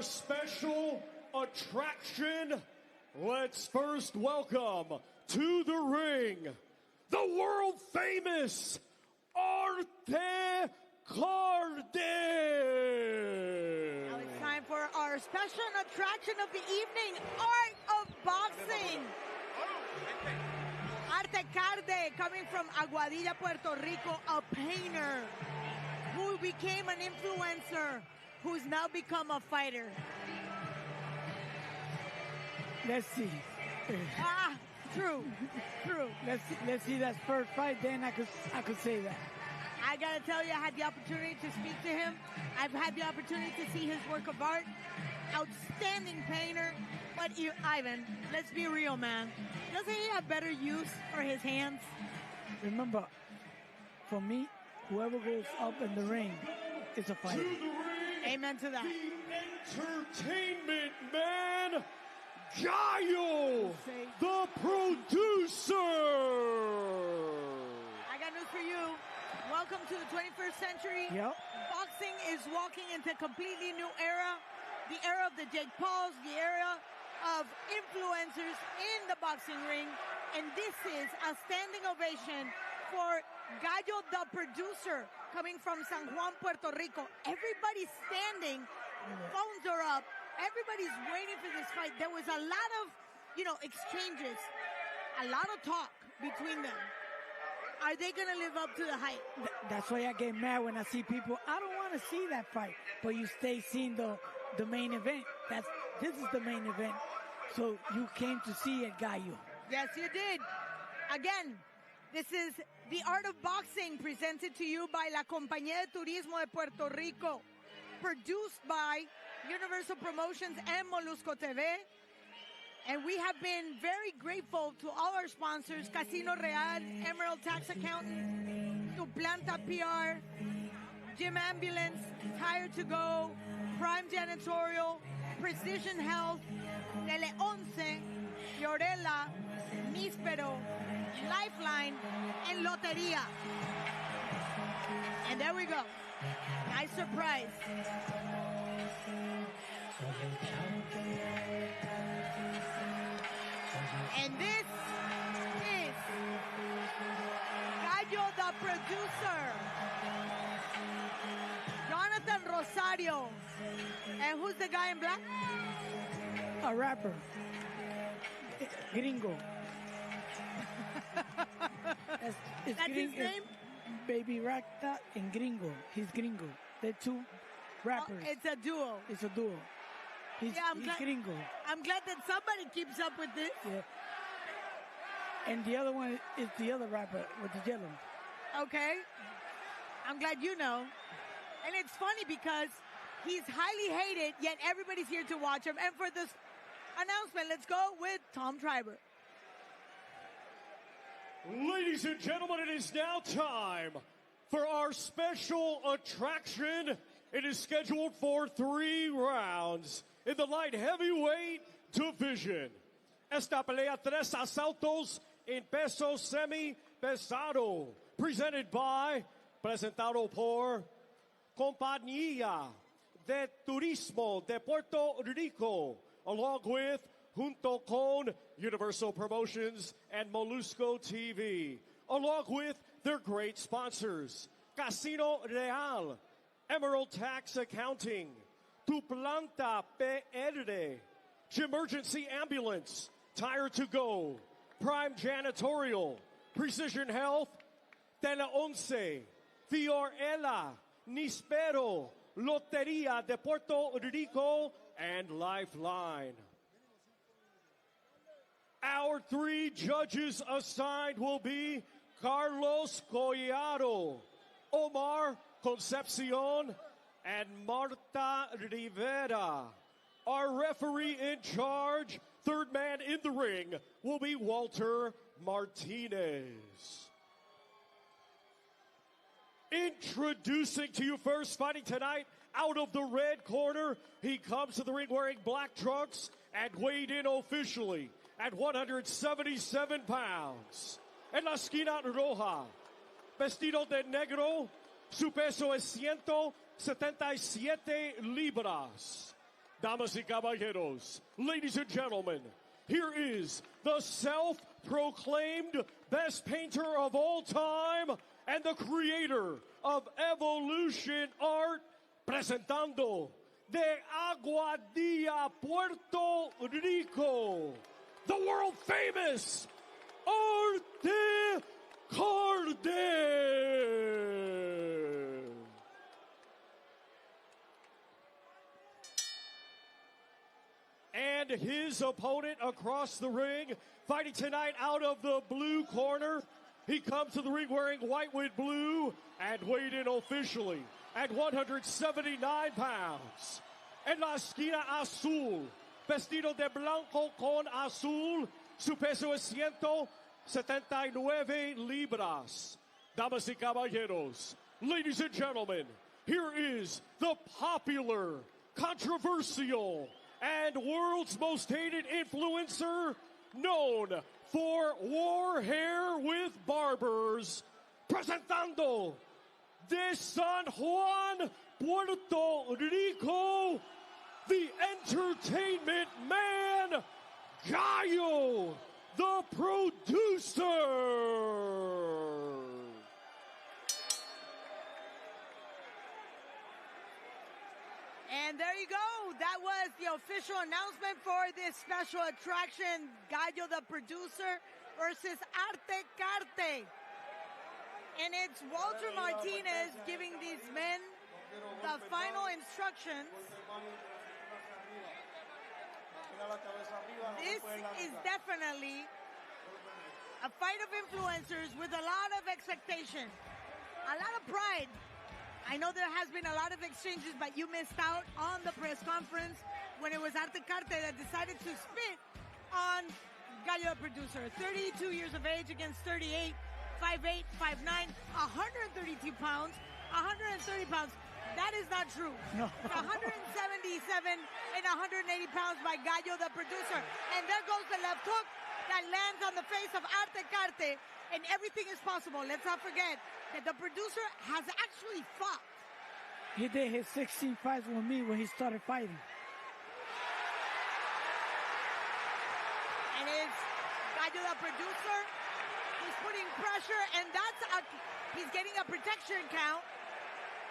our special attraction, let's first welcome to the ring the world famous Arte Carde. Now it's time for our special attraction of the evening, Art of Boxing. Arte Carde, coming from Aguadilla, Puerto Rico, a painter who became an influencer, who's now become a fighter. Let's see. True. Let's see that first fight. Then I could say that. I gotta tell you, I had the opportunity to speak to him. I've had the opportunity to see his work of art. Outstanding painter. But Ivan, let's be real, man. Doesn't he have better use for his hands? Remember, for me, whoever goes up in the ring is a fighter. Amen to that. The entertainment man, Gallo, the producer. I got news for you. Welcome to the 21st century. Yep. Boxing is walking into a completely new era. The era of the Jake Pauls, the era of influencers in the boxing ring. And this is a standing ovation for Gallo, the producer, coming from San Juan, Puerto Rico. Everybody's standing. Phones are up. Everybody's waiting for this fight. There was a lot of, exchanges, a lot of talk between them. Are they going to live up to the hype? That's why I get mad when I see people. I don't want to see that fight, but you stay seeing the main event. This is the main event. So you came to see it, Gallo. Yes, you did. Again, this is the Art of Boxing, presented to you by La Compañía de Turismo de Puerto Rico, produced by Universal Promotions and Molusco TV. And we have been very grateful to all our sponsors, Casino Real, Emerald Tax Accountant, to Planta PR, Gym Ambulance, Tire to Go, Prime Janitorial, Precision Health, Tele 11, Fiorella, Níspero, Lifeline, and Loteria. And there we go. Nice surprise. And this is Gallo, the producer, Jonathan Rosario. And who's the guy in black? A rapper. Gringo. That's his name? Baby Racta and Gringo. He's Gringo. They're two rappers. It's a duo. It's a duo. He's Gringo. I'm glad that somebody keeps up with this. Yeah. And the other one is the other rapper with the yellow. Okay. I'm glad you know. And it's funny because he's highly hated, yet everybody's here to watch him. And for this announcement, let's go with Tom Triber. Ladies and gentlemen, it is now time for our special attraction. It is scheduled for 3 rounds in the light heavyweight division. Esta pelea 3 asaltos en peso semi-pesado. Presentado por Compañía de Turismo de Puerto Rico, along with junto con Universal Promotions and Molusco TV, along with their great sponsors, Casino Real, Emerald Tax Accounting, Tu Planta PR, Emergency Ambulance, Tire to Go, Prime Janitorial, Precision Health, Tele 11, Fiorella, Níspero, Loteria de Puerto Rico, and Lifeline. Our 3 judges assigned will be Carlos Collado, Omar Concepcion, and Marta Rivera. Our referee in charge, third man in the ring, will be Walter Martinez. Introducing to you first, fighting tonight, out of the red corner, he comes to the ring wearing black trunks and weighed in officially at 177 pounds. En la esquina roja, vestido de negro, su peso es 177 libras. Damas y caballeros, ladies and gentlemen, here is the self-proclaimed best painter of all time and the creator of evolution art, presentando de Aguadilla, Puerto Rico, the world famous Arte Carde. And his opponent across the ring, fighting tonight out of the blue corner. He comes to the ring wearing white with blue and weighed in officially at 179 pounds. En la esquina azul, vestido de blanco con azul, su peso es 179 libras. Damas y caballeros, ladies and gentlemen, here is the popular, controversial, and world's most hated influencer, known for war hair with barbers, presentando de San Juan, Puerto Rico, the entertainment man, Gallo, the producer. And there you go. That was the official announcement for this special attraction, Gallo the producer versus Arte Carde. And it's Walter Martinez giving these men the final instructions. This is definitely a fight of influencers with a lot of expectation, a lot of pride. I know there has been a lot of exchanges, but you missed out on the press conference when it was Arte Carde that decided to spit on Gallo producer. 32 years of age against 38, 5'8", 5'9", 132 pounds, 130 pounds. That is not true. No. 177 and 180 pounds by Gallo the producer. And there goes the left hook that lands on the face of Arte Carde. And everything is possible. Let's not forget that the producer has actually fought. He did his 16 fights with me when he started fighting. And it's Gallo the producer. He's putting pressure, and he's getting a protection count.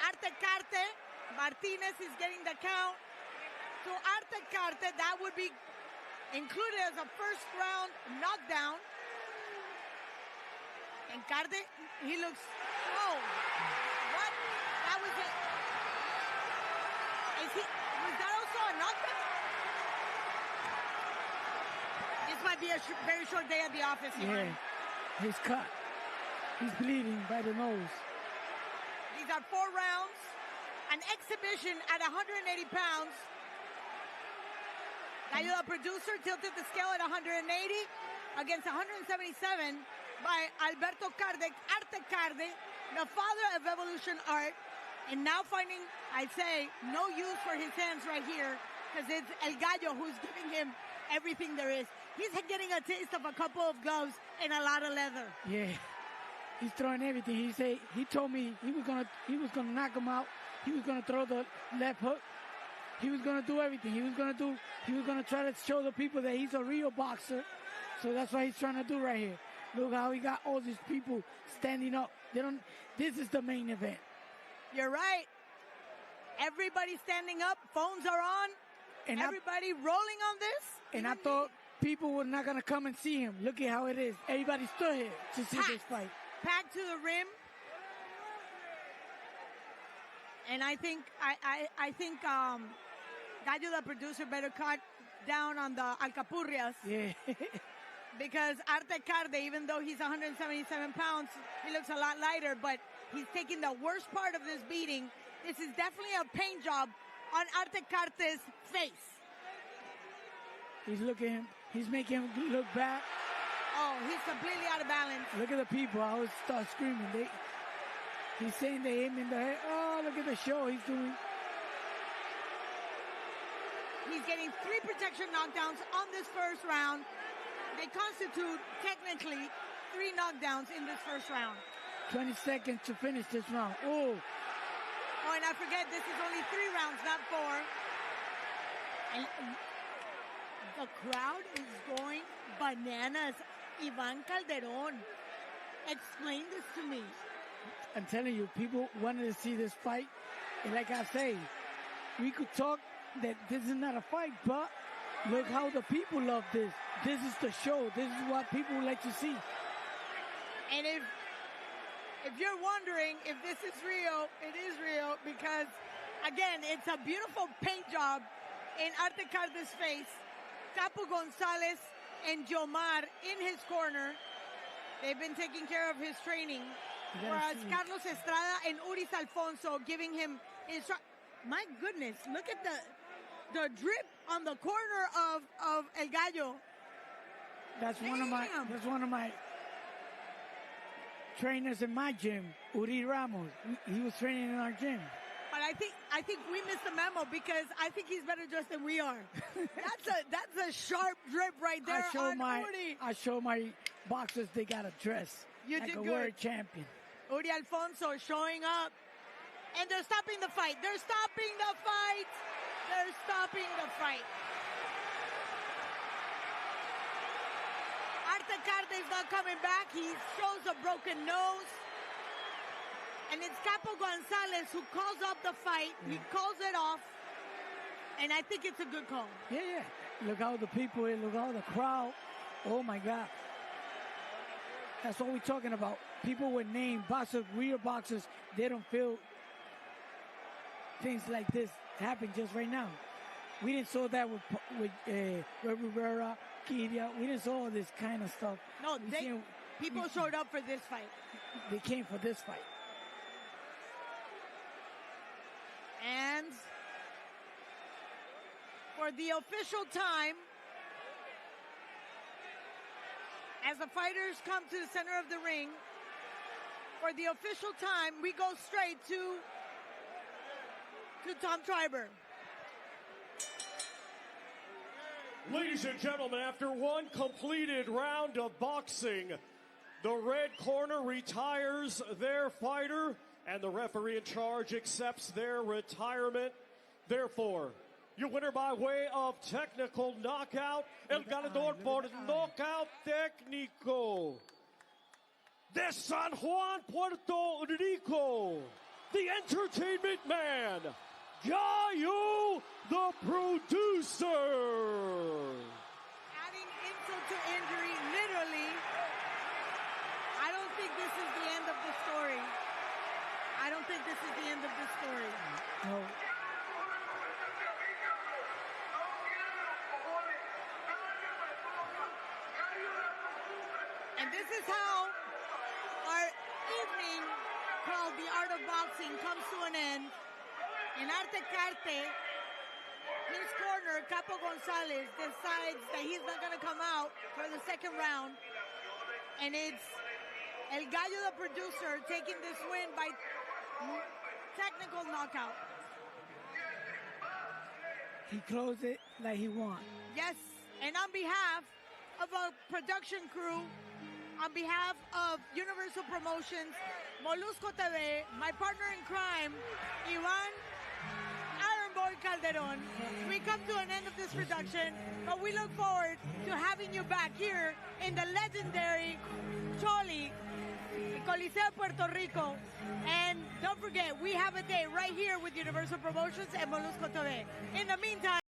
Arte Carde, Martinez is getting the count. To Arte Carde, that would be included as a first round knockdown. And Carde, he looks, oh, what? That was it. Was that also a knockdown? This might be a very short day at the office here. Yeah, he's cut. He's bleeding by the nose. These are 4 rounds, an exhibition at 180 pounds. Gallo, the producer, tilted the scale at 180 against 177. By Alberto Carde, Arte Carde, the father of evolution art, and now finding, I'd say, no use for his hands right here, because it's El Gallo who's giving him everything there is. He's getting a taste of a couple of gloves and a lot of leather. Yeah, he's throwing everything. He told me he was gonna knock him out. He was gonna throw the left hook. He was gonna do everything. He was gonna try to show the people that he's a real boxer. So that's what he's trying to do right here. Look how he got all these people standing up. This is the main event. You're right. Everybody standing up. Phones are on. And everybody rolling on this. And I thought people were not going to come and see him. Look at how it is. Everybody stood here to see this fight. Packed to the rim. And I think Gallo, the producer, better cut down on the alcapurrias. Yeah. Because Arte Carde, even though he's 177 pounds, he looks a lot lighter, but he's taking the worst part of this beating. This is definitely a paint job on Arte Carde's face. He's making him look bad. Oh, he's completely out of balance. Look at the people. I would start screaming. He's saying they hit him in the head. Oh, look at the show he's doing. He's getting 3 protection knockdowns on this first round. They constitute, technically, 3 knockdowns in this first round. 20 seconds to finish this round. Oh. Oh, and I forget, this is only 3 rounds, not 4. And the crowd is going bananas. Ivan Calderon, explain this to me. I'm telling you, people wanted to see this fight. And like I say, we could talk that this is not a fight, but look how the people love this. This is the show. This is what people would like to see. And if you're wondering if this is real, it is real because, again, it's a beautiful paint job in Arte Carde's face. Capo Gonzalez and Jomar in his corner. They've been taking care of his training. Whereas Carlos Estrada and Uris Alfonso giving him my goodness, look at the drip on the corner of El Gallo. That's one of my trainers in my gym, Uri Ramos. He was training in our gym. But I think we missed the memo because I think he's better dressed than we are. That's a sharp drip right there on Uri. I show my boxers they gotta dress like a world champion. Uri Alfonso showing up. And they're stopping the fight. They're stopping the fight. They're stopping the fight. Arte Carde's not coming back. He shows a broken nose. And it's Capo Gonzalez who calls up the fight. He calls it off. And I think it's a good call. Yeah. Look how the people here, look how the crowd. Oh, my God. That's what we're talking about. People with name, boxers, real boxers, they don't feel things like this happen just right now. We didn't saw that with Rivera, Kiria. We didn't saw all this kind of stuff. No, people showed up for this fight. They came for this fight. And for the official time, as the fighters come to the center of the ring, for the official time, we go straight to Tom Triber. Ladies and gentlemen, after one completed round of boxing, the red corner retires their fighter and the referee in charge accepts their retirement. Therefore, your winner by way of technical knockout, el ganador por knockout técnico de San Juan, Puerto Rico, the entertainment man, Gallo, the producer. Adding insult to injury, literally, I don't think this is the end of the story. I don't think this is the end of the story. No. And this is how our evening called The Art of Boxing comes to an end. In Arte Carde, his corner, Capo Gonzalez, decides that he's not going to come out for the second round. And it's El Gallo, the producer, taking this win by technical knockout. He closed it like he won. Yes, and on behalf of our production crew, on behalf of Universal Promotions, Molusco TV, my partner in crime, Ivan Ironboy Calderon, we come to an end of this production, but we look forward to having you back here in the legendary Choli, Coliseo de Puerto Rico. And don't forget, we have a day right here with Universal Promotions and Molusco TV. In the meantime,